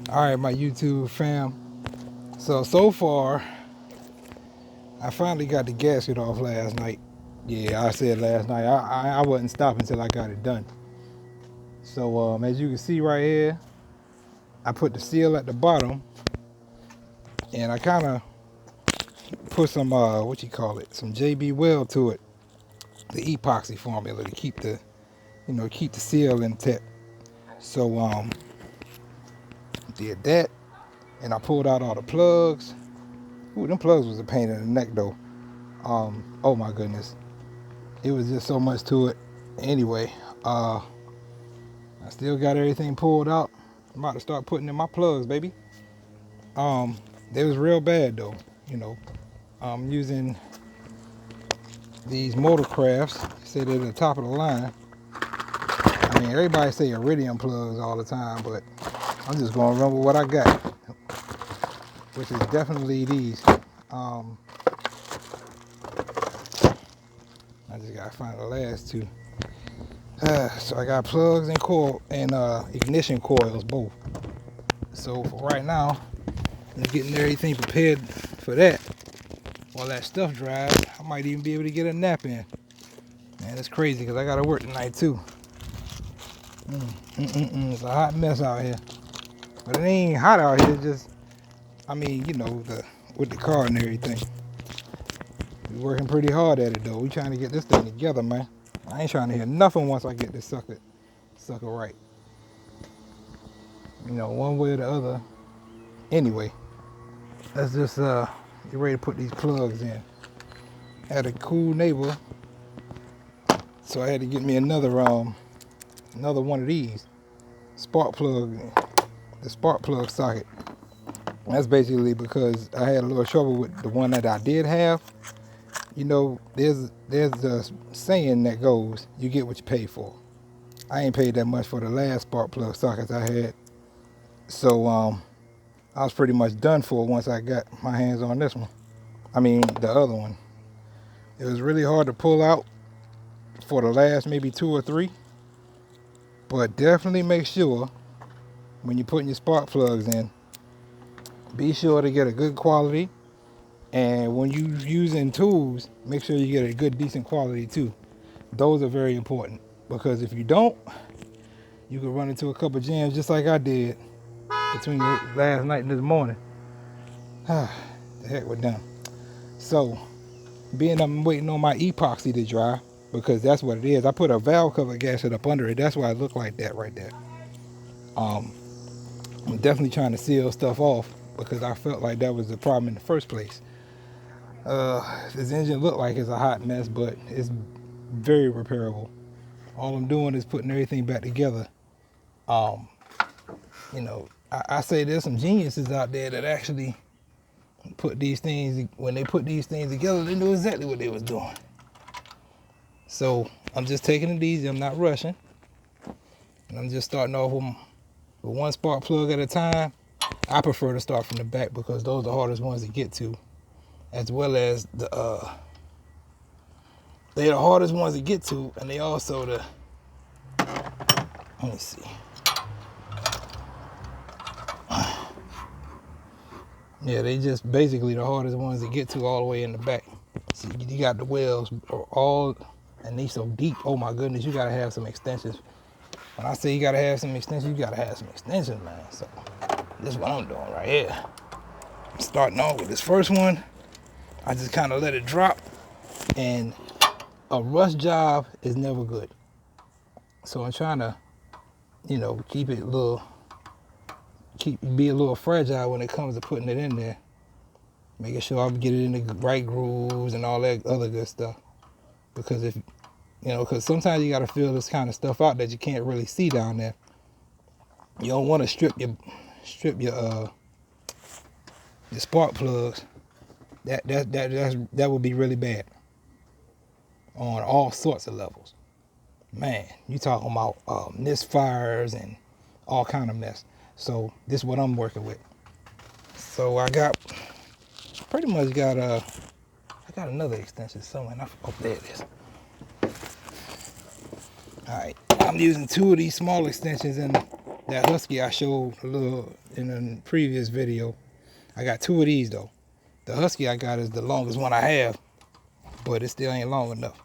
Alright, my YouTube fam. So far, I finally got the gasket off last night. Yeah, I said last night. I wasn't stopping until I got it done. So as you can see right here, I put the seal at the bottom, and I kind of put some some JB Weld to it, the epoxy formula to keep the seal intact. So did that, and I pulled out all the plugs. Ooh, them plugs was a pain in the neck though. Oh my goodness, it was just so much to it. Anyway, I still got everything pulled out. I'm about to start putting in my plugs, baby. They was real bad though. You know, I'm using these Motorcrafts. They say they're the top of the line. I mean, everybody say iridium plugs all the time, but I'm just gonna run with what I got, which is definitely these. I just gotta find the last two. So I got plugs and coil and ignition coils both. So for right now, I'm getting everything prepared for that. While that stuff dries, I might even be able to get a nap in. Man, it's crazy because I gotta work tonight too. It's a hot mess out here, but it ain't hot out here. Just, I mean, with the car and everything. We working pretty hard at it though. We trying to get this thing together, man. I ain't trying to hear nothing once I get this sucker right. One way or the other. Anyway, let's just get ready to put these plugs in. I had a cool neighbor, so I had to get me another one of these spark plug, the spark plug socket. And that's basically because I had a little trouble with the one that I did have. There's a saying that goes, you get what you pay for. I ain't paid that much for the last spark plug sockets I had. So I was pretty much done for once I got my hands on this one. I mean, the other one. It was really hard to pull out for the last maybe 2 or 3. But definitely make sure when you're putting your spark plugs in, be sure to get a good quality. And when you're using tools, make sure you get a good, decent quality too. Those are very important, because if you don't, you could run into a couple jams just like I did between last night and this morning. The heck with them. So, being I'm waiting on my epoxy to dry, because that's what it is. I put a valve cover gasket up under it. That's why it looked like that right there. I'm definitely trying to seal stuff off because I felt like that was the problem in the first place. This engine looked like it's a hot mess, but it's very repairable. All I'm doing is putting everything back together. I say there's some geniuses out there that actually put these things, when they put these things together, they knew exactly what they was doing. So I'm just taking it easy. I'm not rushing. And I'm just starting off with one spark plug at a time. I prefer to start from the back because those are the hardest ones to get to, as well as they're the hardest ones to get to, and they also let me see. Yeah, they just basically the hardest ones to get to all the way in the back. So you got the wells all, and they so deep. Oh my goodness, you gotta have some extensions. When I say you gotta have some extensions, you gotta have some extensions, man. So this is what I'm doing right here. I'm starting off with this first one. I just kind of let it drop, and a rush job is never good. So I'm trying to, keep it be a little fragile when it comes to putting it in there. Making sure I get it in the right grooves and all that other good stuff. Because because sometimes you got to feel this kind of stuff out that you can't really see down there. You don't want to strip your spark plugs. That would be really bad on all sorts of levels. Man, you talking about misfires and all kind of mess. So this is what I'm working with. So I got another extension somewhere. Oh, there it is. All right, I'm using 2 of these small extensions, and That Husky I showed a little in a previous video. I got 2 of these though. The Husky I got is the longest one I have, but it still ain't long enough.